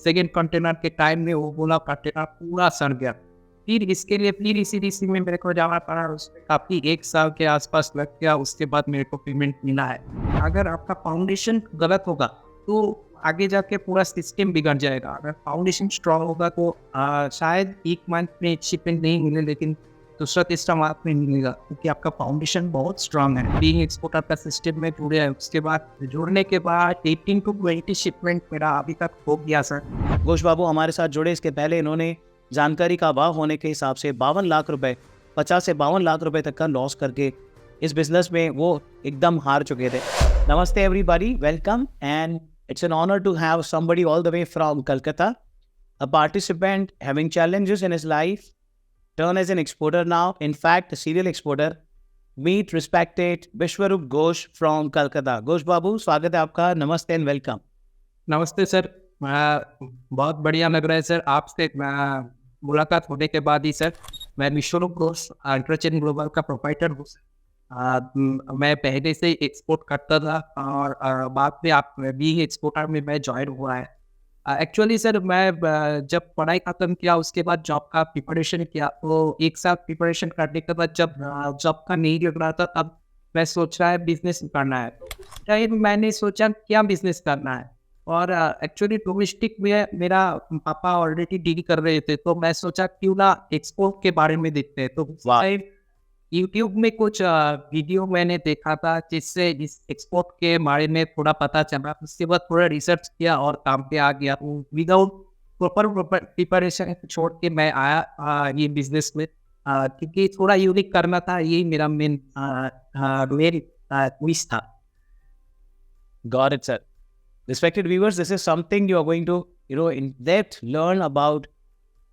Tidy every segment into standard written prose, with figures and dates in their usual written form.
Second container के time में वो बोला कंटेनर पूरा सड़ गया। फिर इसके लिए फिर इसी में मेरे को जाना पड़ा, उसमें काफ़ी 1 साल के आसपास लग गया, उसके बाद मेरे को पेमेंट मिला है। अगर आपका फाउंडेशन गलत होगा तो आगे जाके पूरा सिस्टम बिगड़ जाएगा। अगर फाउंडेशन स्ट्रांग होगा तो शायद 1 मंथ में शिपमेंट नहीं मिले, लेकिन दूसरा तीसरा मंथ में मिलेगा, क्योंकि आपका फाउंडेशन बहुत स्ट्रांग है। बीइंग एक्सपोर्टर का सिस्टम में जुड़े हैं, उसके बाद जुड़ने के बाद 18 to 20 शिपमेंट मेरा अभी तक हो गया सर। घोष बाबू हमारे साथ जुड़े इसके पहले इन्होंने जानकारी का अभाव होने के हिसाब से 52 लाख रुपए 50 से 52 लाख रुपए तक का लॉस करके इस बिजनेस में वो एकदम हार चुके थे। नमस्ते everybody, welcome and it's an honour to have somebody all the way from Calcutta, a participant having challenges in his life, turn as an exporter now, in fact a serial exporter. Meet respected Vishwarup Ghosh from Calcutta. Ghosh बाबू, स्वागत है आपका, नमस्ते and welcome. नमस्ते sir, बहुत बढ़िया लग रहा है सर आपसे मुलाकात होने के बाद ही सर। मैं विश्वरूप घोष अल्ट्राचेन ग्लोबल का प्रोप्राइटर हूँ। मैं पहले से एक्सपोर्ट करता था और बाद में आप बीइंग एक्सपोर्टर में मैं ज्वाइन हुआ है। एक्चुअली सर मैं जब पढ़ाई खत्म किया उसके बाद जॉब का प्रिपरेशन किया, तो 1 साल प्रिपरेशन करने के बाद जब जॉब का नहीं लग रहा था तब मैं सोच रहा है बिजनेस करना है। टाइम मैंने सोचा क्या बिजनेस करना है, और एक्चुअली डोमेस्टिक में मेरा पापा ऑलरेडी डील कर रहे थे, तो मैं सोचा क्यों ना एक्सपोर्ट के बारे में देखते हैं। तो यूट्यूब में कुछ वीडियो मैंने देखा था जिससे इस एक्सपोर्ट के बारे में थोड़ा पता चला। उसके बाद थोड़ा रिसर्च किया और काम पे आ गया। विदाउट प्रॉपर प्रिपरेशन छोड़ के मैं आया ये बिजनेस में, क्योंकि थोड़ा यूनिक करना था, यही मेरा मेन विश था। Got it, sir. Respected viewers, this is something you are going to, in depth learn about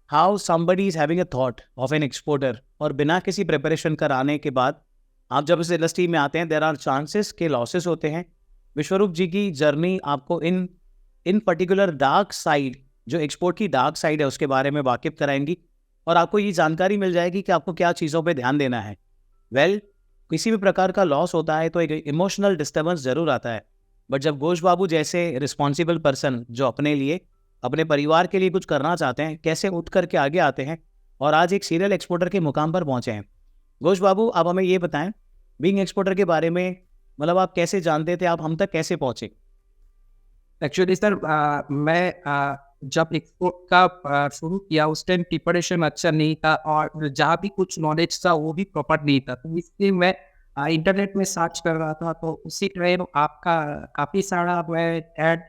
how somebody is having a thought of an exporter. और बिना किसी प्रिपरेशन कराने के बाद आप जब इस इंडस्ट्री में आते हैं, देयर आर चांसेस के लॉसेस होते हैं। विश्वरूप जी की जर्नी आपको इन पर्टिकुलर डार्क साइड, जो एक्सपोर्ट की डार्क साइड है, उसके बारे में वाकिफ कराएंगी और आपको ये जानकारी मिल जाएगी कि आपको क्या चीज़ों पे ध्यान देना है। किसी भी प्रकार का लॉस होता है तो एक इमोशनल डिस्टर्बेंस ज़रूर आता है, बट जब घोष बाबू जैसे रिस्पॉन्सिबल पर्सन जो अपने लिए, अपने परिवार के लिए कुछ करना चाहते हैं, कैसे उठ करके आगे आते हैं और आज एक सीरियल एक्सपोर्टर के मुकाम पर पहुंचे हैं। घोष बाबू, आप हमें ये बताएं बीइंग एक्सपोर्टर के बारे में, मतलब आप कैसे जानते थे, आप हम तक कैसे पहुंचे? एक्चुअली सर मैं जब एक्सपोर्ट का शुरू किया उस टाइम प्रिपरेशन अच्छा नहीं था, और जहाँ भी कुछ नॉलेज था वो भी प्रॉपर नहीं था, तो इसलिए मैं इंटरनेट में सर्च कर रहा था। तो उसी टाइम आपका काफ़ी सारा मैं ऐड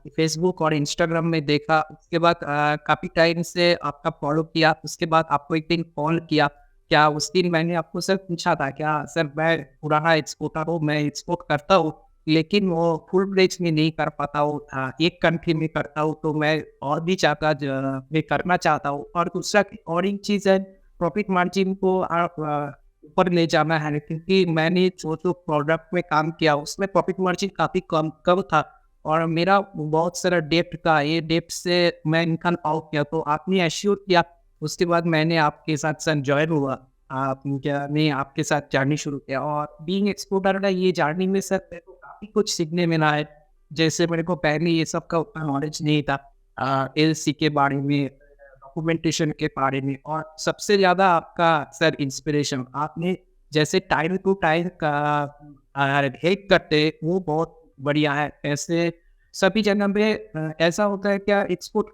फेसबुक और इंस्टाग्राम में देखा। उसके बाद काफ़ी टाइम से आपका फॉलो किया। उसके बाद आपको एक दिन कॉल किया। क्या उस दिन मैंने आपको सर पूछा था क्या सर मैं पुराना एक्सपोर्टर हूँ, मैं एक्सपोर्ट करता हूँ लेकिन वो फुल प्लेज में नहीं कर पाता हूँ, एक कंट्री में करता हूँ, तो मैं और भी मैं करना चाहता हूँ। और दूसरा और एक चीज़ है, प्रॉफिट मार्जिन को आप ऊपर ले जाना है, क्योंकि मैंने जो प्रोडक्ट में काम किया उसमें प्रॉफिट मार्जिन काफ़ी कम था और मेरा बहुत सारा डेप्ट था। ये डेप्ट से मैं इनकम आउट किया, तो आपने एश्योर किया। उसके बाद मैंने आपके साथ ज्वाइन हुआ, मैं आपके साथ जर्नी शुरू किया। और बीइंग एक्सपोर्टर का ये जर्नी में सर मेरे को काफ़ी कुछ सीखने मिला है। जैसे मेरे को पहले ये सब का उतना नॉलेज नहीं था, एलसी के बारे में, डॉक्यूमेंटेशन के बारे में, और सबसे ज़्यादा आपका सर इंस्पिरेशन, आपने जैसे टाइम टू टाइम का हेल्प करते वो बहुत बढ़िया है। ऐसे सभी जगह पे ऐसा होता है क्या, एक्सपोर्ट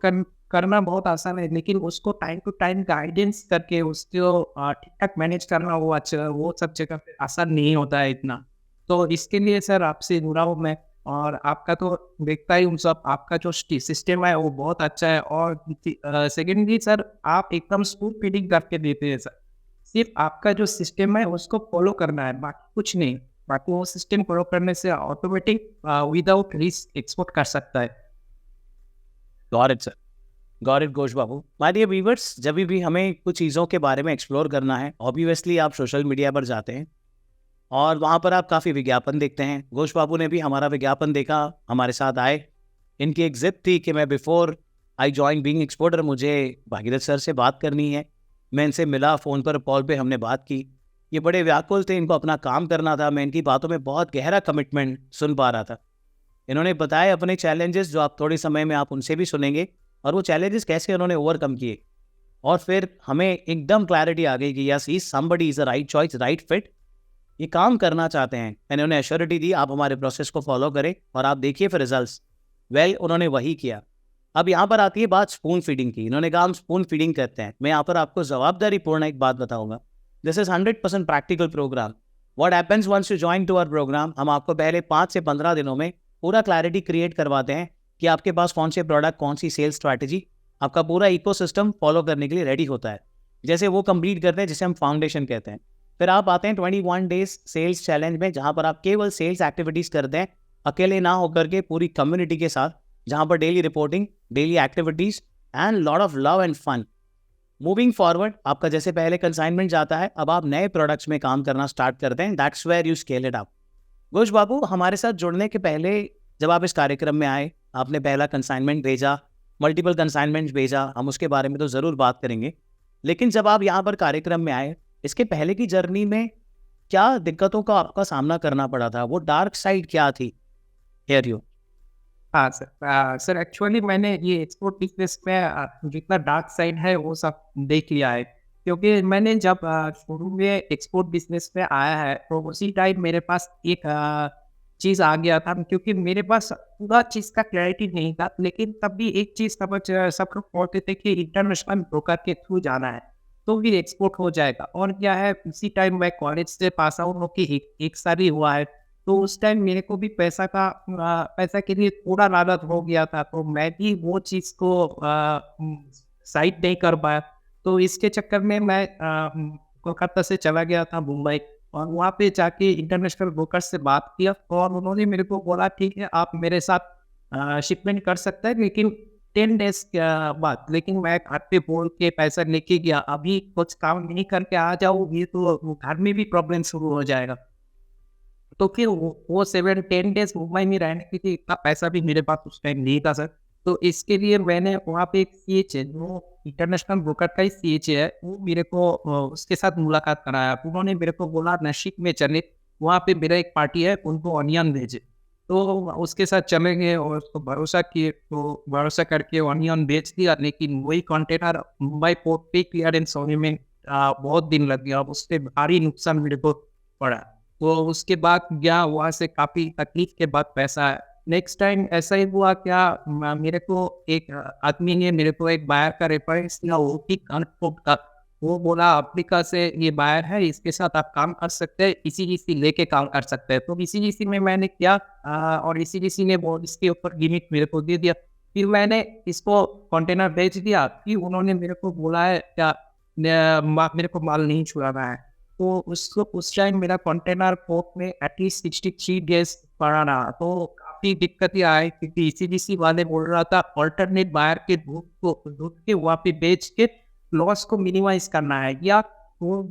करना बहुत आसान है, लेकिन उसको टाइम टू टाइम गाइडेंस करके उसको ठीक ठाक मैनेज करना वो सब जगह पे आसान नहीं होता है इतना। तो इसके लिए सर आपसे जुड़ा हूँ मैं, और आपका तो देखता ही हूँ सब, आपका जो सिस्टम है वो बहुत अच्छा है। और सेकेंडली सर आप एकदम स्मूथ फीडिंग करके देते हैं सर। सिर्फ आपका जो सिस्टम है उसको फॉलो करना है, बाकी कुछ नहीं। बाकी वो सिस्टम फॉलो करने से ऑटोमेटिक विदाउट रिस्क एक्सपोर्ट कर सकता है। Got it sir, got it Ghosh Babu. My dear viewers, जब भी हमें कुछ चीज़ों के बारे में एक्सप्लोर करना है, ऑब्वियसली आप सोशल मीडिया पर जाते हैं और वहाँ पर आप काफ़ी विज्ञापन देखते हैं। घोष बाबू ने भी हमारा विज्ञापन देखा, हमारे साथ आए। इनकी एक जिद थी कि मैं before I join being exporter मुझे भागीरथ सर से बात करनी है। मैं इनसे मिला, फ़ोन पर कॉल पे हमने बात की। ये बड़े व्याकुल थे, इनको अपना काम करना था। मैं इनकी बातों में बहुत गहरा कमिटमेंट सुन पा रहा था। इन्होंने बताए अपने चैलेंजेस, जो आप थोड़े समय में आप उनसे भी सुनेंगे, और वो चैलेंजेस कैसे उन्होंने ओवरकम किए। और फिर हमें एकदम क्लैरिटी आ गई कि yes, he somebody is a right choice, right fit, ये काम करना चाहते हैं। मैंने उन्हें एश्योरिटी दी, आप हमारे प्रोसेस को फॉलो करें और आप देखिए फिर रिजल्ट्स। वेल, उन्होंने वही किया। अब यहाँ पर आती है बात स्पून फीडिंग की। इन्होंने कहा हम स्पून फीडिंग करते हैं। मैं यहाँ पर आपको जवाबदारीपूर्ण एक बात बताऊंगा। This is 100% practical program. What happens once you join to our program, हम आपको पहले 5 से 15 दिनों में पूरा क्लैरिटी क्रिएट करवाते हैं कि आपके पास कौन से प्रोडक्ट, कौन सी सेल्स स्ट्रैटेजी, आपका पूरा इकोसिस्टम फॉलो करने के लिए रेडी होता है। जैसे वो कंप्लीट करते हैं, जिसे हम फाउंडेशन कहते हैं। फिर आप आते हैं 21 डेज सेल्स चैलेंज में, जहां पर आप केवल सेल्स एक्टिविटीज करते हैं, अकेले ना होकर के पूरी कम्युनिटी के साथ, जहां पर daily reporting, daily activities and lot of love and fun. Moving forward, आपका जैसे पहले कंसाइनमेंट जाता है, अब आप नए प्रोडक्ट्स में काम करना स्टार्ट करते हैं। That's where you scale it up. Ghosh Babu, हमारे साथ जुड़ने के पहले जब आप इस कार्यक्रम में आए, आपने पहला कंसाइनमेंट भेजा, मल्टीपल कंसाइनमेंट भेजा, हम उसके बारे में तो ज़रूर बात करेंगे। लेकिन जब आप यहाँ पर कार्यक्रम में आए, इसके पहले की जर्नी में क्या दिक्कतों का आपका सामना करना पड़ा था? वो डार्क साइड क्या थी? Here you. हाँ सर, सर एक्चुअली मैंने ये एक्सपोर्ट बिजनेस में जितना डार्क साइड है वो सब देख लिया है। क्योंकि मैंने जब शुरू में एक्सपोर्ट बिजनेस में आया है, तो उसी टाइम मेरे पास एक चीज़ आ गया था, क्योंकि मेरे पास पूरा चीज़ का क्लैरिटी नहीं था। लेकिन तब भी एक चीज़ समझ सब लोग बोलते थे कि इंटरनेशनल ब्रोकर के थ्रू जाना है तो फिर एक्सपोर्ट हो जाएगा। और क्या है, उसी टाइम मैं कॉलेज से पास आउट होकर एक साल ही हुआ है, तो उस टाइम मेरे को भी पैसा के लिए थोड़ा लालच हो गया था, तो मैं भी वो चीज़ को साइड नहीं कर पाया। तो इसके चक्कर में मैं कोलकाता से चला गया था मुंबई, और वहाँ पे जाके इंटरनेशनल ब्रोकर से बात किया, और उन्होंने मेरे को बोला ठीक है आप मेरे साथ शिपमेंट कर सकते हैं, लेकिन 10 डेज बाद। लेकिन मैं घर पे बोल के पैसा लेके गया, अभी कुछ काम नहीं करके आ जाओ, ये तो घर में भी प्रॉब्लम शुरू हो जाएगा। तो फिर वो 7-10 डेज मुंबई में रहने के लिए इतना पैसा भी मेरे पास उस टाइम नहीं था सर। तो इसके लिए मैंने वहाँ पे एक सीएचए, जो इंटरनेशनल ब्रोकर का ही सीएचए है, वो मेरे को उसके साथ मुलाकात कराया। उन्होंने मेरे को बोला नासिक में चले, वहाँ पे मेरा एक पार्टी है, उनको ऑनियन भेजे। तो उसके साथ चले गए और उसको भरोसा किए, तो भरोसा करके ऑनियन बेच दिया। लेकिन वही कंटेनर मुंबई पोर्ट पे क्लियरेंस होने में बहुत दिन लग गया, उससे भारी नुकसान मेरे को पड़ा। तो उसके बाद गया वहाँ से, काफ़ी तकलीफ के बाद पैसा आया। नेक्स्ट टाइम ऐसा ही हुआ, क्या मेरे को एक आदमी ने मेरे को एक बायर का रेफरेंस दिया, वो भी कानपुर का। वो बोला अफ्रीका से ये बायर है, इसके साथ आप काम कर सकते हैं, इसी लेके काम कर सकते हैं। तो इसी में मैंने किया, और इसी ने वो इसके ऊपर लिमिट मेरे को दे दिया। फिर मैंने इसको कंटेनर भेज दिया, फिर उन्होंने मेरे को बोला है क्या मेरे को माल नहीं छुड़ाना है। तो उसको उस टाइम मेरा कंटेनर पोर्ट में एटलीस्ट 63 डेज पड़ा रहा। तो काफ़ी दिक्कतें आई, क्योंकि ईसीजीसी वाले बोल रहा था अल्टरनेट बायर के दूध के वहाँ पे बेच के लॉस को मिनिमाइज करना है, या वो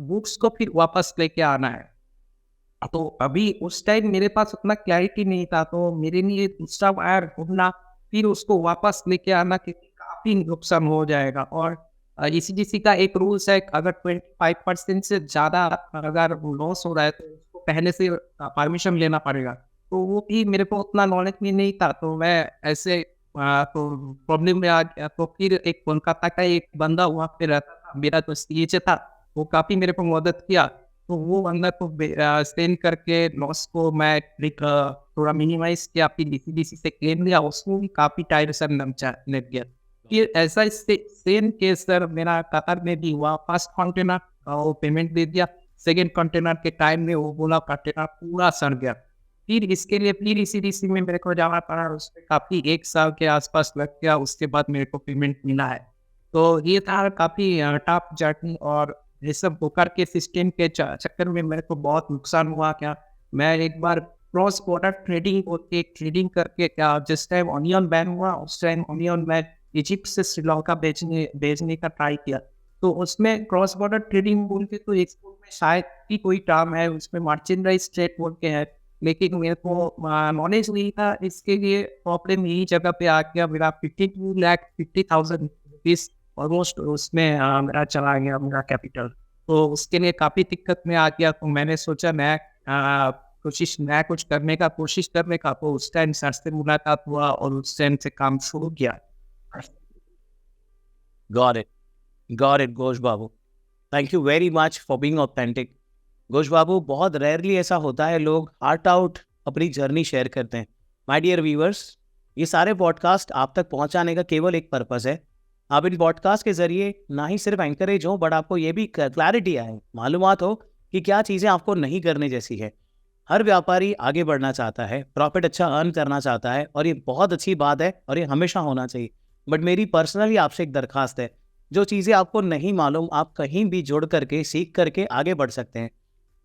बुक्स को फिर वापस लेके आना है। तो अभी उस टाइम मेरे पास उतना क्लैरिटी नहीं था, तो मेरे लिए दूसरा वायर ढूंढना, फिर उसको वापस लेके आना, क्योंकि काफ़ी नुकसान हो जाएगा। और ईसीजीसी का एक रूल्स है, अगर 25% से ज़्यादा अगर लॉस हो रहा है, तो उसको पहले से परमिशन लेना पड़ेगा। तो वो भी मेरे को उतना नॉलेज में नहीं था, तो मैं ऐसे तो प्रॉब्लम में आ गया। तो फिर एक कोलकाता का एक बंदा वहाँ पे रहता था, मेरा तो सीएचए था, वो काफ़ी मेरे को मदद किया। तो वो बंदा को सेंड करके लॉस को मैं थोड़ा मिनिमाइज किया, फिर डीसीडीसी से क्लेम लिया, उसको भी काफ़ी टाइम से लग गया। फिर ऐसा सेम केस सर मेरा कतर में भी हुआ। फर्स्ट कंटेनर वो पेमेंट दे दिया, सेकंड कंटेनर के टाइम में वो बोला कंटेनर पूरा सड़ गया। फिर इसके लिए फिर इसी में मेरे को जाना पड़ा, उसमें काफ़ी 1 साल के आसपास लग गया, उसके बाद मेरे को पेमेंट मिला है। तो ये था काफ़ी टफ जर्नी, और ये सब ब्रोकर के सिस्टम के चक्कर में मेरे को बहुत नुकसान हुआ। क्या मैं एक बार क्रॉस बॉर्डर ट्रेडिंग करके, क्या जिस टाइम ऑनियन बैन हुआ उस टाइम ऑनियन मैं इजिप्ट से श्रीलंका भेजने का ट्राई किया। तो उसमें क्रॉस बॉर्डर ट्रेडिंग बोल के तो एक्सपोर्ट में शायद ही कोई टर्म है, उसमें मर्चेंडाइज ट्रेड बोल के है, लेकिन मेरे को नॉलेज नहीं था। इसके लिए प्रॉब्लम यही जगह पे आ गया, मेरा 52,50,000 रुपीज़ ऑलमोस्ट उसमें मेरा चला गया, मेरा कैपिटल। तो उसके लिए काफ़ी दिक्कत में आ गया। तो मैंने सोचा मैं नया कुछ करने का कोशिश करने का, तो उस टाइम सर से मुलाकात हुआ और उस टाइम से काम शुरू किया। Got it. Got it, Ghosh Babu. Thank you very much for being authentic. Ghosh Babu, बहुत रेयरली ऐसा होता है लोग हार्ट आउट अपनी जर्नी शेयर करते हैं. माय डियर व्यूअर्स, ये सारे पॉडकास्ट आप तक पहुंचाने का केवल एक पर्पस है. आप इन पॉडकास्ट के जरिए ना ही सिर्फ एंकरेज हो, बट आपको ये भी क्लैरिटी आए, मालूमात हो कि क्या चीज़ें आपको नहीं करने जैसी है. हर व्यापारी आगे बढ़ना चाहता है, प्रॉफिट अच्छा अर्न करना चाहता है, और ये बहुत अच्छी बात है और ये हमेशा होना चाहिए. बट मेरी पर्सनली आपसे एक दरखास्त है, जो चीज़ें आपको नहीं मालूम आप कहीं भी जुड़ करके सीख करके आगे बढ़ सकते हैं.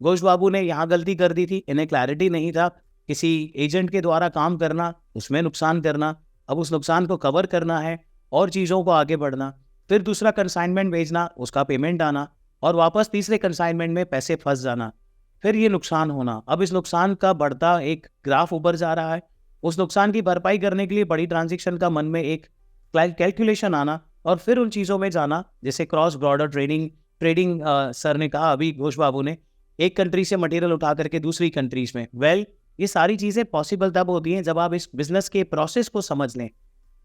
घोष बाबू ने यहाँ गलती कर दी थी, इन्हें क्लैरिटी नहीं था. किसी एजेंट के द्वारा काम करना, उसमें नुकसान करना, अब उस नुकसान को कवर करना है और चीज़ों को आगे बढ़ना, फिर दूसरा कंसाइनमेंट भेजना, उसका पेमेंट आना, और वापस तीसरे कंसाइनमेंट में पैसे फंस जाना, फिर ये नुकसान होना. अब इस नुकसान का बढ़ता एक ग्राफ ऊपर जा रहा है. उस नुकसान की भरपाई करने के लिए बड़ी ट्रांजेक्शन का मन में एक कैलकुलेशन आना, और फिर उन चीज़ों में जाना जैसे क्रॉस बॉर्डर ट्रेडिंग सर ने कहा अभी घोष बाबू ने, एक कंट्री से मटेरियल उठा करके दूसरी कंट्रीज में. ये सारी चीज़ें पॉसिबल तब होती हैं जब आप इस बिजनेस के प्रोसेस को समझ लें.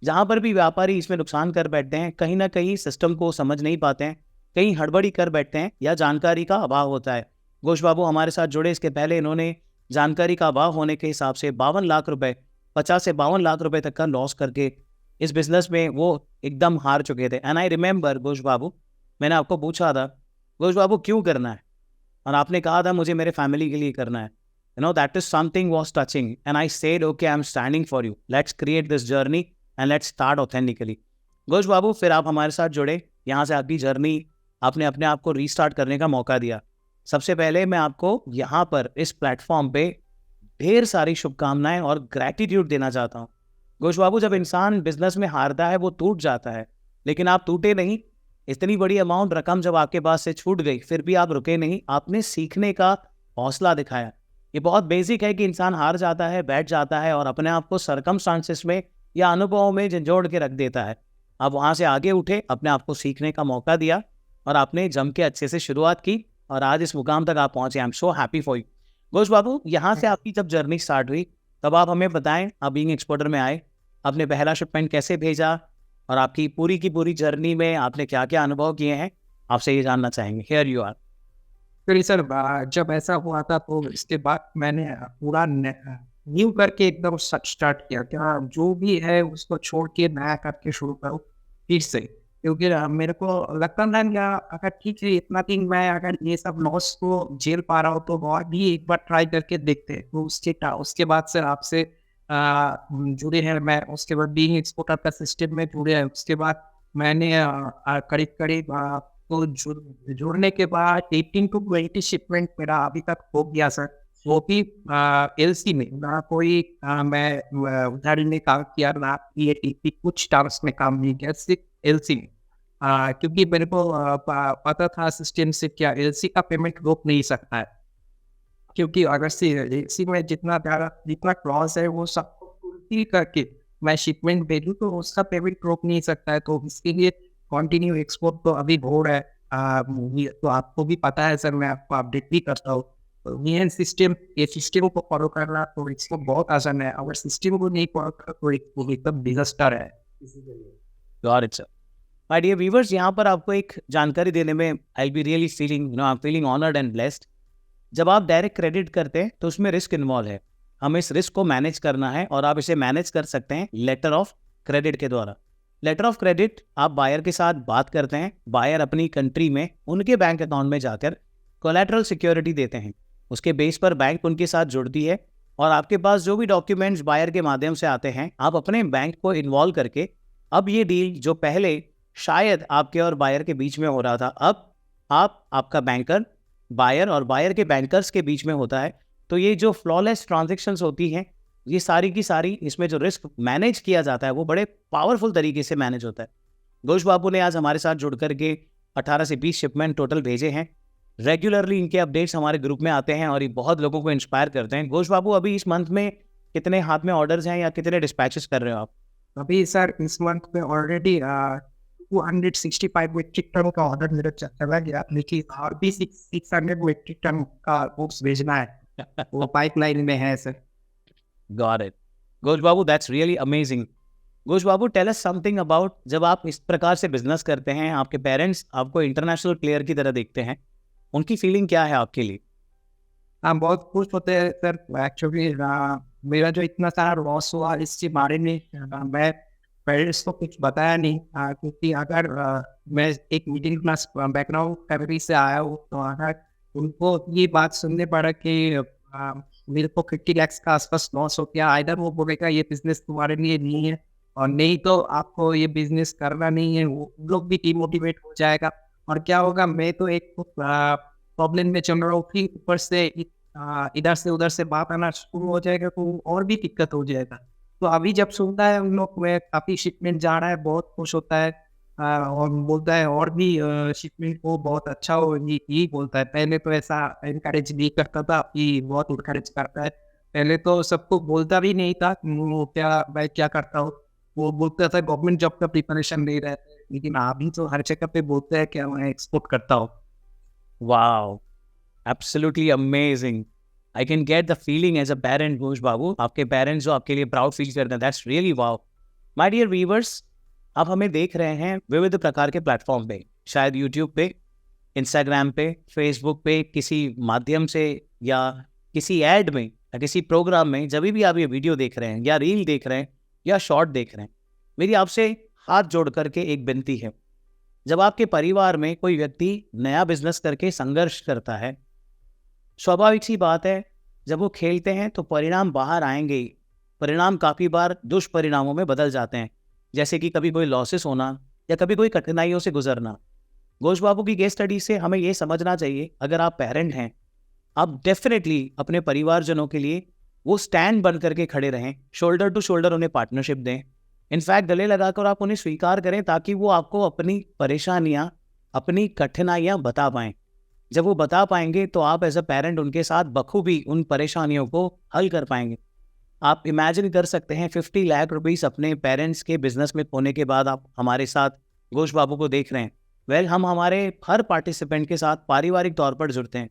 जहाँ पर भी व्यापारी इसमें नुकसान कर बैठते हैं, कहीं ना कहीं सिस्टम को समझ नहीं पाते हैं, कहीं हड़बड़ी कर बैठते हैं, या जानकारी का अभाव होता है. घोष बाबू हमारे साथ जुड़े इसके पहले इन्होंने जानकारी का अभाव होने के हिसाब से 52 लाख रुपए, 50 से 52 लाख रुपए तक का लॉस करके इस बिजनेस में वो एकदम हार चुके थे. एंड आई रिमेंबर घोष बाबू, मैंने आपको पूछा था घोष बाबू क्यों करना है, और आपने कहा था मुझे मेरे फैमिली के लिए करना है. You know, that is something was touching, and I said okay, I am standing for you, let's create this journey and let's start authentically. Ghosh Babu फिर आप हमारे साथ जुड़े, यहाँ से आपकी जर्नी, आपने अपने आप को रीस्टार्ट करने का मौका दिया. सबसे पहले मैं आपको यहाँ पर इस प्लेटफॉर्म पे ढेर सारी शुभकामनाएं और ग्रैटिट्यूड देना चाहता हूँ. घोष बाबू, जब इंसान बिजनेस में हारता है वो टूट जाता है, लेकिन आप टूटे नहीं. इतनी बड़ी अमाउंट रकम जब आपके पास से छूट गई, फिर भी आप रुके नहीं, आपने सीखने का हौसला दिखाया. ये बहुत बेसिक है कि इंसान हार जाता है, बैठ जाता है और अपने आप को सरकमस्टांसेस में या अनुभवों में झंझोड़ के रख देता है. आप वहाँ से आगे उठे, अपने आप को सीखने का मौका दिया, और आपने जम के अच्छे से शुरुआत की, और आज इस मुकाम तक आप पहुँचे. I am so happy for you. Ghosh Babu, यहाँ से आपकी जब जर्नी स्टार्ट हुई, तब आप हमें बताएं, आप बीइंग एक्सपोर्टर में आए, आपने पहला शिपमेंट कैसे भेजा, और आपकी पूरी की पूरी जर्नी में आपने क्या क्या अनुभव किए हैं, आपसे ये जानना चाहेंगे. Here you are. फिर सर जब ऐसा हुआ था तो इसके बाद मैंने पूरा न्यू करके एकदम स्टार्ट किया, क्या जो भी है उसको छोड़ के नया करके शुरू करूँ फिर से. क्योंकि मेरे को लगता था क्या, अगर ठीक है इतना दिन मैं अगर ये सब लॉस को झेल पा रहा हूँ तो और भी एक बार ट्राई करके देखते हैं. तो उसके बाद सर आपसे जुड़े हैं, मैं उसके बाद बीइंग एक्सपोर्टर का सिस्टम में जुड़े हैं. उसके बाद मैंने करीब तो जुड़ने के बाद 18 to 20 शिपमेंट मेरा अभी तक हो गया सर. वो भी एलसी में, ना कोई मैं उधारी में काम किया, ना PATP कुछ टास्क में काम नहीं किया, सिर्फ एलसी में. क्योंकि मेरे को पता था सिस्टम से क्या एलसी का पेमेंट रोक नहीं सकता है, क्योंकि अगर से एलसी में जितना क्लॉज है वो सबको फुलफिल करके मैं शिपमेंट भेजूँ तो उसका पेमेंट रोक नहीं सकता है. तो इसके लिए कंटिन्यू एक्सपोर्ट तो अभी हो रहा है. तो आपको भी पता है सर, मैं आपको अपडेट भी करता हूँ. ये सिस्टम को फॉलो करना तो इसको बहुत आसान है. अगर सिस्टम को नहीं फॉलो कर तो एकदम डिजास्टर है. Got it sir. My dear viewers, यहाँ पर आपको एक जानकारी देने में I be really feeling I am feeling honoured and blessed. जब आप डायरेक्ट क्रेडिट करते हैं तो उसमें रिस्क इन्वॉल्व है. हमें इस रिस्क को मैनेज करना है, और आप इसे मैनेज कर सकते हैं लेटर ऑफ क्रेडिट के द्वारा. लेटर ऑफ क्रेडिट, आप बायर के साथ बात करते हैं, बायर अपनी कंट्री में उनके बैंक अकाउंट में जाकर कोलैटरल सिक्योरिटी देते हैं, उसके बेस पर बैंक उनके साथ जुड़ती है, और आपके पास जो भी डॉक्यूमेंट्स बायर के माध्यम से आते हैं, आप अपने बैंक को इन्वॉल्व करके, अब ये डील जो पहले शायद आपके और बायर के बीच में हो रहा था, अब आपका बैंकर बायर और बायर के बैंकर्स के बीच में होता है. तो ये जो फ्लॉलेस ट्रांजेक्शंस होती हैं, ये सारी की सारी, इसमें जो रिस्क मैनेज किया जाता है वो बड़े पावरफुल तरीके से मैनेज होता है. घोष बाबू ने आज हमारे साथ जुड़ करके 18 से 20 शिपमेंट टोटल भेजे हैं. रेगुलरली इनके अपडेट्स हमारे ग्रुप में आते हैं और ये बहुत लोगों को इंस्पायर करते हैं. घोष बाबू, अभी इस मंथ में कितने हाथ में ऑर्डर्स हैं या कितने डिस्पैचेस कर रहे हो आप? अभी सर इस मंथ में ऑलरेडी 265 मेट्रिक टन का ऑर्डर मेरा चला गया, लेकिन और भी 600 मेट्रिक टन का बुक्स भेजना है. वो पाइपलाइन में है sir. Got it. Ghosh Babu, that's really amazing. Ghosh Babu, tell us something about जब आप इस प्रकार से बिजनेस करते हैं, आपके पेरेंट्स आपको इंटरनेशनल प्लेयर की तरह देखते हैं, उनकी फीलिंग क्या है आपके लिए? हम बहुत खुश होते हैं सर। एक्चुअली मेरा जो इतना सारा लॉस हुआ इसके बारे में मैं पेरेंट्स को कुछ बताया नहीं, क्योंकि अगर मैं एक मिडिल क्लास बैकग्राउंड फैमिली से आया हूँ, तो अगर उनको ये बात सुनने पड़ा कि मेरे को 50 लाख का आसपास लॉस हो गया, आइदर वो बोलेगा ये बिजनेस तुम्हारे लिए नहीं है, और नहीं तो आपको ये बिजनेस करना नहीं है, वो लोग भी डिमोटिवेट हो जाएगा। और क्या होगा, मैं तो एक प्रॉब्लम में चल रहा हूँ, फिर ऊपर से इधर से उधर से बात आना शुरू हो जाएगा, तो और भी दिक्कत हो जाएगा। तो अभी जब सुनता है उन लोग में काफ़ी शिपमेंट जा रहा है, बहुत खुश होता है, और बोलता है और भी शिपमेंट को बहुत अच्छा हो, यही बोलता है। पहले तो ऐसा इनकरेज नहीं करता था, अभी बहुत इनकरेज करता है। पहले तो सबको बोलता भी नहीं था वो क्या मैं क्या करता हूँ, वो बोलता था गवर्नमेंट जॉब का प्रिपरेशन ले रहा है, लेकिन अभी तो हर जगह पे बोलते हैं कि मैं एक्सपोर्ट करता हूँ। Wow, absolutely amazing. I can get the feeling as a parent, Ghosh Babu. आपके पेरेंट्स जो आपके लिए प्राउड फील करते हैं, that's really wow. My dear viewers, आप हमें देख रहे हैं विविध प्रकार के प्लेटफॉर्म पे, शायद यूट्यूब पे, इंस्टाग्राम पे, फेसबुक पे, किसी माध्यम से, या किसी ऐड में, या किसी प्रोग्राम में, जब भी आप ये वीडियो देख रहे हैं, या रील देख रहे हैं, या शॉर्ट देख रहे हैं, मेरी आपसे हाथ जोड़ करके एक विनती है। जब आपके परिवार में कोई व्यक्ति नया बिजनेस करके संघर्ष करता है, स्वाभाविक सी बात है, जब वो खेलते हैं तो परिणाम बाहर आएंगे ही। परिणाम काफ़ी बार दुष्परिणामों में बदल जाते हैं, जैसे कि कभी कोई लॉसेस होना या कभी कोई कठिनाइयों से गुजरना। घोष बाबू की केस स्टडी से हमें ये समझना चाहिए, अगर आप पेरेंट हैं, आप डेफिनेटली अपने परिवारजनों के लिए वो स्टैंड बन करके खड़े रहें, शोल्डर टू शोल्डर उन्हें पार्टनरशिप दें। इनफैक्ट गले लगाकर आप उन्हें स्वीकार करें, ताकि वो आपको अपनी परेशानियाँ, अपनी कठिनाइयाँ बता पाएँ। जब वो बता पाएंगे तो आप एज अ पेरेंट उनके साथ बखूबी उन परेशानियों को हल कर पाएंगे। आप इमेजिन कर सकते हैं 50 लाख रुपीस अपने पेरेंट्स के बिजनेस में खोने के बाद आप हमारे साथ घोष बाबू को देख रहे हैं। वेल, हम हमारे हर पार्टिसिपेंट के साथ पारिवारिक तौर पर जुड़ते हैं,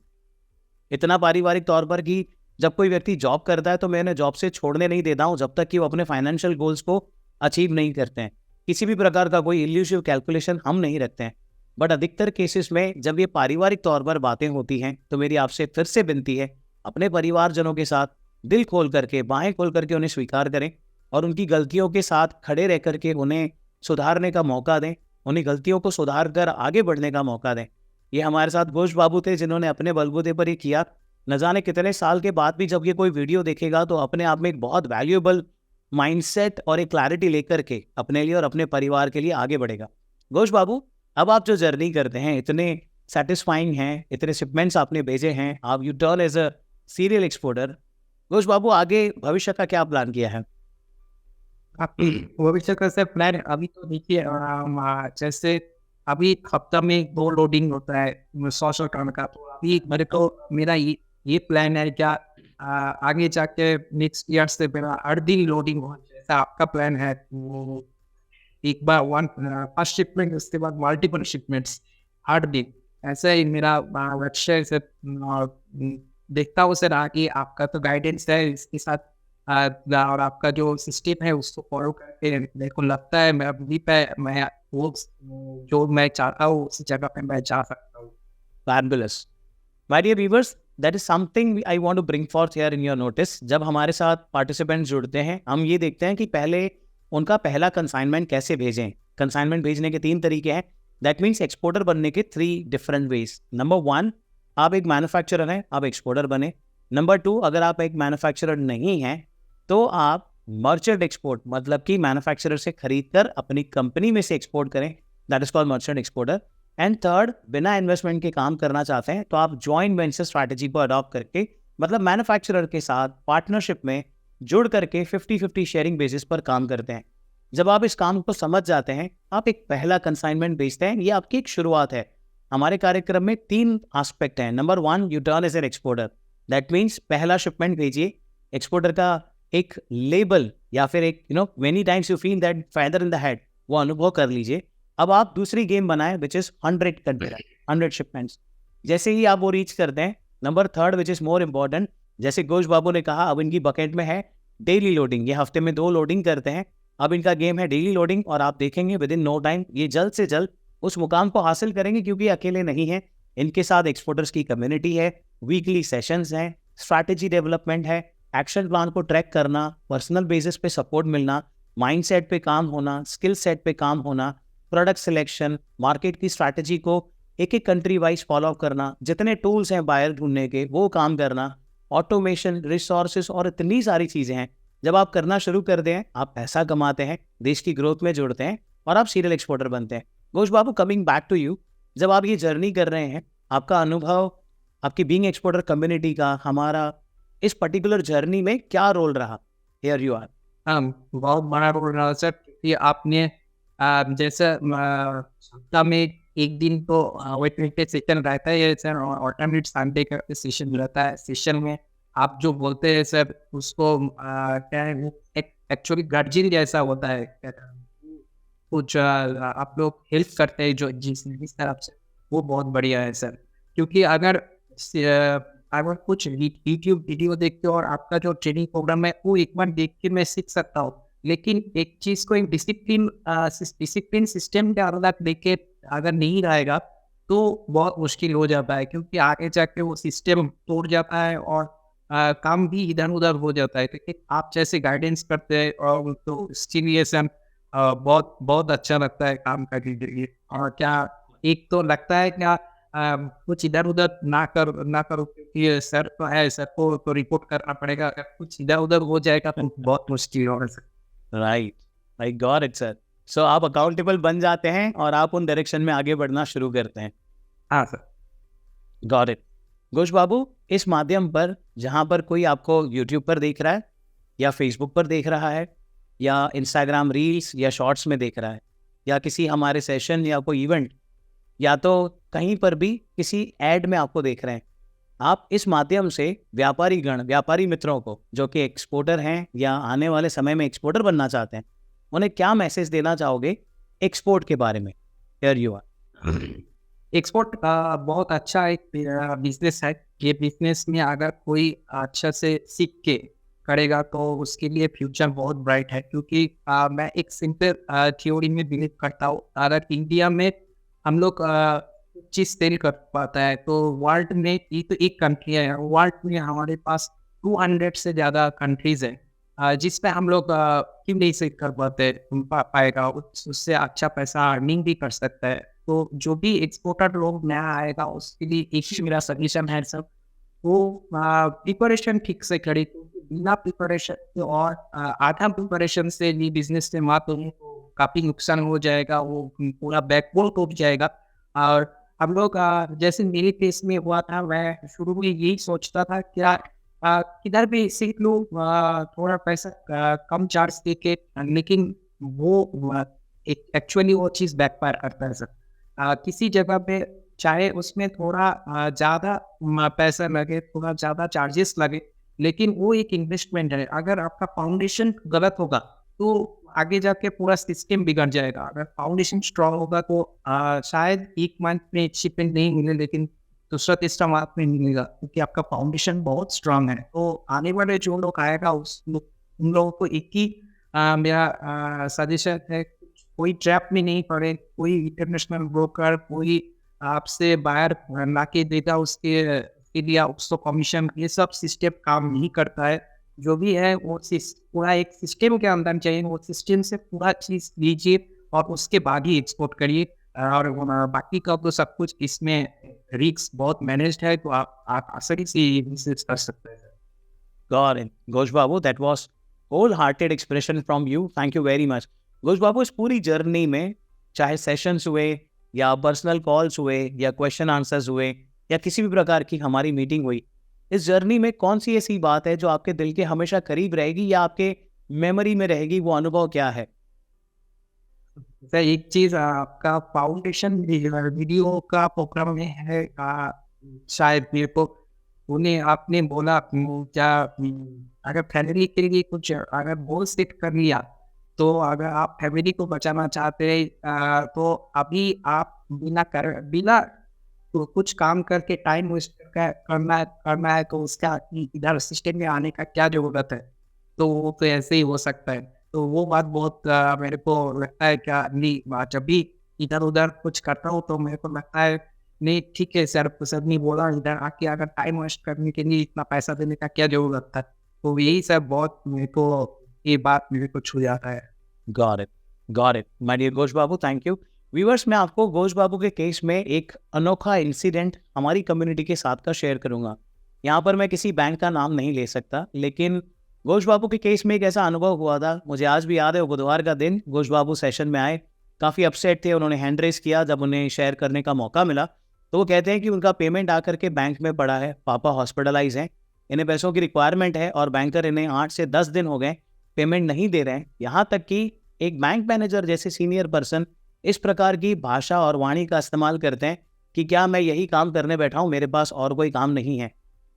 इतना पारिवारिक तौर पर कि जब कोई व्यक्ति जॉब करता है तो मैं उन्हें जॉब से छोड़ने नहीं देता हूँ जब तक कि वो अपने फाइनेंशियल गोल्स को अचीव नहीं करते हैं। किसी भी प्रकार का कोई इल्यूसिव कैलकुलेशन हम नहीं रखते हैं। बट अधिकतर केसेस में जब ये पारिवारिक तौर पर बातें होती हैं, तो मेरी आपसे फिर से विनती है, अपने परिवारजनों के साथ दिल खोल करके, बाहें खोल करके उन्हें स्वीकार करें, और उनकी गलतियों के साथ खड़े रह करके उन्हें सुधारने का मौका दें, उन्हीं गलतियों को सुधार कर आगे बढ़ने का मौका दें। ये हमारे साथ घोष बाबू थे, जिन्होंने अपने बलबूते पर ये किया। न जाने कितने साल के बाद भी जब ये कोई वीडियो देखेगा तो अपने आप में एक बहुत वैल्यूएबल माइंडसेट और एक क्लैरिटी लेकर के अपने लिए और अपने परिवार के लिए आगे बढ़ेगा। घोष बाबू, अब आप जो जर्नी करते हैं, इतने सेटिस्फाइंग हैं, इतने शिपमेंट्स आपने भेजे हैं, आप you turn as a serial exporter. Ghosh Babu, आगे भविष्य का क्या प्लान किया है? भविष्य का सर प्लान अभी तो देखिए, जैसे अभी हफ्ता में 2 लोडिंग होता है 100 टन का, तो अभी मेरा ये प्लान है क्या, आगे जाके नेक्स्ट ईयर से मेरा 8 दिन लोडिंग हो, जैसा आपका प्लान है। वो एक बार फर्स्ट शिपमेंट, उसके बाद मल्टीपल शिपमेंट्स 8 दिन, ऐसा ही मेरा लक्ष्य है। देखता हूँ सर आगे, आपका तो गाइडेंस है, इसके साथ और आपका जो सिस्टम है उसको फॉलो करके मेरे को लगता है मैं अभी पे मैं वो जो मैं चाहता हूँ उस जगह पे मैं जा सकता हूँ। Fabulous. My dear viewers, that is something I want to bring forth here in your notice. जब हमारे साथ पार्टिसिपेंट्स जुड़ते हैं, हम ये देखते हैं कि पहले उनका पहला कंसाइनमेंट कैसे भेजें। कंसाइनमेंट भेजने के 3 तरीके हैं। दैट मीन्स एक्सपोर्टर बनने के 3 डिफरेंट वेज। नंबर 1, आप एक मैन्युफैक्चरर हैं, आप एक्सपोर्टर बने। नंबर 2, अगर आप एक मैन्युफैक्चरर नहीं हैं तो आप मर्चेंट एक्सपोर्ट, मतलब कि मैन्युफैक्चरर से खरीद कर अपनी कंपनी में से एक्सपोर्ट करें, that is called merchant exporter. And third, बिना इन्वेस्टमेंट के काम करना चाहते हैं तो आप जॉइंट वेंचर स्ट्रैटेजी को अडॉप्ट करके, मतलब मैन्युफैक्चरर के साथ पार्टनरशिप में जुड़ करके 50-50 शेयरिंग बेसिस पर काम करते हैं। जब आप इस काम को समझ जाते हैं, आप एक पहला कंसाइनमेंट भेजते हैं। ये आपकी एक शुरुआत है। हमारे कार्यक्रम में 3 एस्पेक्ट हैं। Number 1, you turn as an exporter. That means पहला शिपमेंट भेजिए। एक्सपोर्टर का एक लेबल या फिर एक many times you feel that feather in the head, वो अनुभव कर लीजिए। अब आप दूसरी गेम बनाएं, विच इज 100 शिपमेंट्स। जैसे ही आप वो रीच करते हैं, number 3 which is more important, जैसे घोष बाबू ने कहा, अब इनकी बकेट में है डेली लोडिंग, ये हफ्ते में 2 लोडिंग करते हैं। अब इनका गेम है डेली लोडिंग, और आप देखेंगे विद इन नो टाइम ये जल्द से जल्द उस मुकाम को हासिल करेंगे, क्योंकि ये अकेले नहीं है, इनके साथ एक्सपोर्टर्स की कम्युनिटी है, वीकली सेशंस हैं, स्ट्रैटेजी डेवलपमेंट है, एक्शन प्लान को ट्रैक करना, पर्सनल बेसिस पे सपोर्ट मिलना, माइंडसेट पे काम होना, स्किल सेट पे काम होना, प्रोडक्ट सिलेक्शन, मार्केट की स्ट्रैटेजी को एक एक कंट्री वाइज फॉलो अप करना, जितने टूल्स हैं बायर ढूंढने के वो काम करना, ऑटोमेशन, रिसोर्सेस और इतनी सारी चीज़ें हैं। जब आप करना शुरू कर दें, आप पैसा कमाते हैं, देश की ग्रोथ में जुड़ते हैं, और आप सीरियल एक्सपोर्टर बनते हैं। घोष बाबू, कमिंग बैक टू यू, जब आप ये जर्नी कर रहे हैं, आपका अनुभव, आपकी बीइंग एक्सपोर्टर कम्युनिटी का, हमारा इस पर्टिकुलर जर्नी में क्या रोल रहा? Here you are. बहुत बड़ा रोल रहा सर, क्योंकि आपने जैसे सप्ताह में एक दिन तो वेट सेशन रहता है सर, और ऑल्टरनेट संडे का सेशन रहता है। सेशन में आप जो बोलते हैं सर, उसको क्या है, वो एक्चुअली गार्जियन जैसा होता है। कुछ आप लोग हेल्प करते हैं जो जिस तरफ से, वो बहुत बढ़िया है सर। क्योंकि अगर कुछ यूट्यूब वीडियो देखते हो और आपका जो ट्रेनिंग प्रोग्राम है वो एक बार देख के मैं सीख सकता हूँ, लेकिन एक चीज़ को एक डिसिप्लिन सिस्टम के अंदर देख के अगर नहीं रहेगा तो बहुत मुश्किल हो जाता है, क्योंकि आगे जाके वो सिस्टम तोड़ जाता है और काम भी इधर उधर हो जाता है। तो आप जैसे गाइडेंस करते हैं, और तो इसलिए सर बहुत बहुत अच्छा लगता है काम करने के लिए। और क्या, एक तो लगता है क्या, कुछ इधर उधर ना करो, क्योंकि सर तो है, सर को तो रिपोर्ट करना पड़ेगा। अगर कुछ इधर उधर हो जाएगा तो बहुत मुश्किल होगा sir. Right, I got it sir. So आप अकाउंटेबल बन जाते हैं और आप उन डायरेक्शन में आगे बढ़ना शुरू करते हैं। हाँ sir. Got it. Ghosh Babu, इस माध्यम पर जहाँ पर कोई आपको यूट्यूब पर देख रहा है, या फेसबुक पर देख रहा है, या इंस्टाग्राम रील्स या शॉर्ट्स में देख रहा है, या किसी हमारे सेशन या कोई इवेंट, या तो कहीं पर भी किसी ऐड में आपको देख रहे हैं, आप इस माध्यम से व्यापारी मित्रों को जो कि एक्सपोर्टर हैं या आने वाले समय में एक्सपोर्टर बनना चाहते हैं, उन्हें क्या मैसेज देना चाहोगे एक्सपोर्ट के बारे में? Here you are. एक्सपोर्ट बहुत अच्छा एक बिजनेस है। ये बिजनेस में अगर कोई अच्छा से सीख के करेगा तो उसके लिए फ्यूचर बहुत ब्राइट है। क्योंकि मैं एक सिंपल थ्योरी में बिलीव करता हूँ, अगर इंडिया में हम लोग चीज सेल कर पाता है तो वर्ल्ड में, ये तो एक कंट्री है, वर्ल्ड में हमारे पास 200 से ज़्यादा कंट्रीज है, जिसमें हम लोग क्यों नहीं सेल कर पाएगा, उससे अच्छा पैसा अर्निंग भी कर सकता है। तो जो भी एक्सपोर्टर लोग नया आएगा उसके लिए एक ही मेरा सजेशन है सब, वो प्रिपरेशन ठीक से करे। क्योंकि बिना प्रिपरेशन और आधा प्रिपरेशन से ये बिजनेस से मात होने तो काफ़ी नुकसान हो जाएगा, वो पूरा बैकबोन टूट जाएगा। और हम लोग जैसे मेरे केस में हुआ था, मैं शुरू में यही सोचता था क्या किधर भी सीख लूँ, थोड़ा पैसा कम चार्ज दे के, लेकिन वो एक्चुअली वो चीज़ बैकफायर करता है सर। किसी जगह पे चाहे उसमें थोड़ा ज़्यादा पैसा लगे, थोड़ा ज़्यादा चार्जेस लगे, लेकिन वो एक इन्वेस्टमेंट है। अगर आपका फाउंडेशन गलत होगा तो आगे जाके पूरा सिस्टम बिगड़ जाएगा। अगर फाउंडेशन स्ट्रांग होगा तो शायद एक मंथ में शिपमेंट नहीं मिले, लेकिन दूसरा तीसरा मंथ में मिलेगा, क्योंकि आपका फाउंडेशन बहुत स्ट्रांग है। तो आने वाले जो लोग आएगा उन लोगों को एक ही मेरा सजेशन है, कोई ट्रैप में नहीं पड़े। कोई इंटरनेशनल ब्रोकर, कोई आपसे बायर ला के देगा, उसके लिए उसको कमीशन, ये सब सिस्टम काम नहीं करता है। जो भी है वो पूरा एक सिस्टम के अंदर चाहिए, वो सिस्टम से पूरा चीज़ लीजिए और उसके बाद ही एक्सपोर्ट करिए। और बाकी का तो सब कुछ इसमें रिस्क बहुत मैनेज्ड है, तो आप आसानी से ये बिजनेस कर सकते हैं। Got it. Ghosh Babu, that was wholehearted expression from you. Thank you very much. Ghosh Babu, इस पूरी जर्नी में चाहे सेशंस हुए या पर्सनल कॉल्स हुए या क्वेश्चन आंसर्स हुए या किसी भी प्रकार की हमारी मीटिंग हुई, इस जर्नी में कौन सी ऐसी बात है जो आपके दिल के हमेशा करीब रहेगी या आपके मेमोरी में रहेगी? वो अनुभव क्या है? सर, एक चीज़, आपका फाउंडेशन वीडियो का प्रोग्राम में है, शायद मेरे को उन्हें आपने बोला क्या, अगर फैमिली के लिए कुछ अगर गोल सेट कर लिया, तो अगर आप फैमिली को बचाना चाहते हैं तो अभी आप बिना तो कुछ काम करके टाइम वेस्ट करना है तो उसका इधर सिस्टम में आने का क्या ज़रूरत है? तो वो तो ऐसे ही हो सकता है। तो वो बात बहुत मेरे को लगता है क्या नहीं जब भी इधर-उधर कुछ करता हूँ तो मेरे को लगता है नहीं ठीक है सर ने बोला इधर आके अगर टाइम वेस्ट करने के लिए इतना पैसा देने का क्या ज़रूरत था? तो यही सब बहुत मेरे को ये बात मेरे को छू जाता है। Got it, got it my dear Ghosh Babu, thank you. Viewers, मैं आपको घोष बाबू के केस में एक अनोखा इंसिडेंट हमारी कम्युनिटी के साथ का शेयर करूंगा। यहाँ पर मैं किसी बैंक का नाम नहीं ले सकता, लेकिन घोष बाबू के केस में एक ऐसा अनुभव हुआ था, मुझे आज भी याद है। वो बुधवार का दिन घोष बाबू सेशन में आए, काफ़ी अपसेट थे, उन्होंने हैंड रेस किया। जब उन्हें शेयर करने का मौका मिला तो वो कहते हैं कि उनका पेमेंट आकर के बैंक में पड़ा है, पापा हॉस्पिटलाइज हैं, इन्हें पैसों की रिक्वायरमेंट है और बैंकर इन्हें 8 से 10 दिन हो गए पेमेंट नहीं दे रहे हैं। यहाँ तक कि एक बैंक मैनेजर जैसे सीनियर पर्सन इस प्रकार की भाषा और वाणी का इस्तेमाल करते हैं कि क्या मैं यही काम करने बैठा हूँ, मेरे पास और कोई काम नहीं है।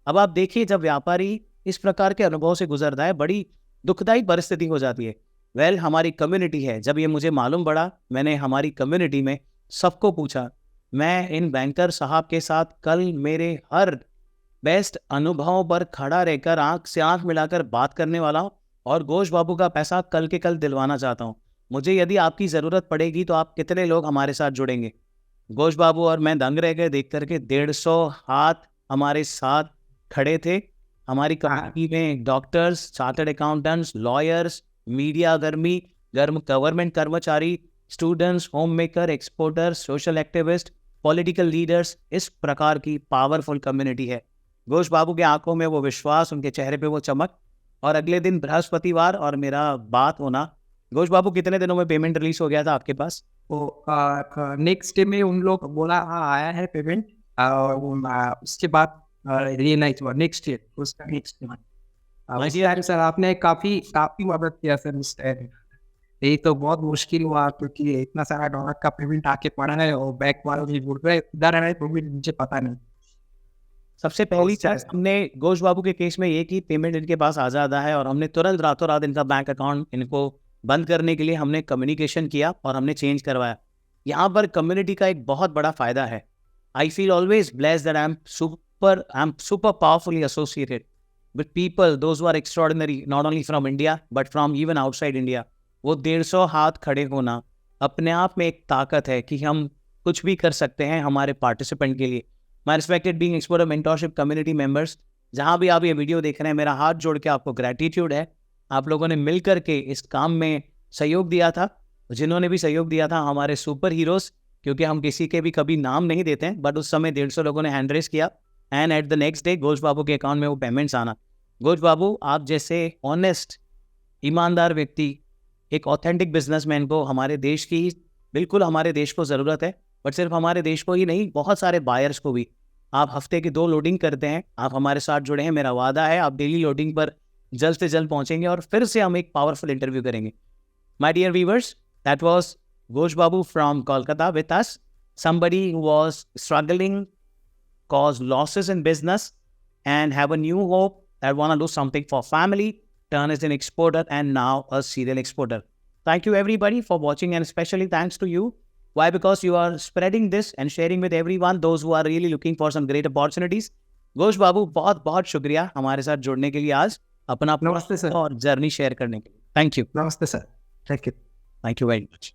अब आप देखिए, जब व्यापारी इस प्रकार के अनुभव से गुजरता है, बड़ी दुखदायी परिस्थिति हो जाती है। वेल, हमारी कम्युनिटी है, जब ये मुझे मालूम पड़ा, मैंने हमारी कम्युनिटी में सबको पूछा। मैं इन बैंकर साहब के साथ कल मेरे हर बेस्ट अनुभवों पर खड़ा रहकर आंख से आंख मिलाकर बात करने वाला हूँ और घोष बाबू का पैसा कल के कल दिलवाना चाहता हूँ। मुझे यदि आपकी ज़रूरत पड़ेगी तो आप कितने लोग हमारे साथ जुड़ेंगे? घोष बाबू और मैं दंग रह गए देख करके। 150 हाथ हमारे साथ खड़े थे। हमारी कम्युनिटी में doctors, chartered accountants, lawyers, media government कर्मचारी, students, home maker, exporters, social activist, political leaders, इस प्रकार की पावरफुल कम्युनिटी है। घोष बाबू की आंखों में वो विश्वास, उनके चेहरे पे वो चमक। और अगले दिन बृहस्पतिवार और मेरा बात होना। घोष बाबू, कितने दिनों में पेमेंट रिलीज हो गया था आपके पास? तो नेक्स्ट डे में उन लोग बोला हाँ आया है पेमेंट और उसके बाद ये नहीं हुआ नेक्स्ट डे उसका नेक्स्ट डे उस टाइम सर आपने काफ़ी काफ़ी मदद किया सर उस टाइम। ये तो बहुत मुश्किल हुआ क्योंकि इतना सारा डॉलर का पेमेंट आके पड़ा है और बैंक वालों भी बोल रहे इधर है पेमेंट मुझे पता नहीं। सबसे पहली चीज हमने घोष बाबू के केस में ये की, पेमेंट इनके पास आ जाता है और हमने तुरंत रातों रात इनका बैंक अकाउंट इनको बंद करने के लिए हमने कम्युनिकेशन किया और हमने चेंज करवाया। यहाँ पर कम्युनिटी का एक बहुत बड़ा फायदा है। I feel always blessed that I am super powerfully associated with people those who are extraordinary, not only from India but from even outside India. वो 150 हाथ खड़े होना अपने आप में एक ताकत है कि हम कुछ भी कर सकते हैं हमारे पार्टिसिपेंट के लिए। My respected being exporter mentorship community members, जहां भी आप ये वीडियो देख रहे हैं, मेरा हाथ जोड़ के आपको ग्रैटिट्यूड है। आप लोगों ने मिल करके इस काम में सहयोग दिया था। जिन्होंने भी सहयोग दिया था हमारे सुपर हीरोज, क्योंकि हम किसी के भी कभी नाम नहीं देते हैं, बट उस समय 150 लोगों ने हैंड रेस किया and at the next day Ghosh Babu के अकाउंट में वो पेमेंट्स आना। घोष बाबू, आप जैसे ऑनेस्ट, ईमानदार व्यक्ति, एक ऑथेंटिक बिजनेसमैन को हमारे देश की, बिल्कुल हमारे देश को ज़रूरत है। बट सिर्फ हमारे देश को ही नहीं, बहुत सारे बायर्स को भी। आप हफ्ते की 2 लोडिंग करते हैं, आप हमारे साथ जुड़े हैं। मेरा वादा है आप डेली लोडिंग पर जल्द से जल्द पहुंचेंगे और फिर से हम एक पावरफुल इंटरव्यू करेंगे। My dear viewers, that was Ghosh Babu from Kolkata with us, somebody who was struggling, caused losses in business and have a new hope that want to do something for family, turn as an exporter and now a serial exporter. Thank you everybody for watching and especially thanks to you. Why? Because you are spreading this and sharing with everyone, those who are really looking for some great opportunities. Ghosh Babu, बहुत बहुत शुक्रिया हमारे साथ जुड़ने के लिए, आज अपना नमस्ते सर। और जर्नी शेयर करने के लिए। Thank you. नमस्ते sir. Thank you. Thank you very much.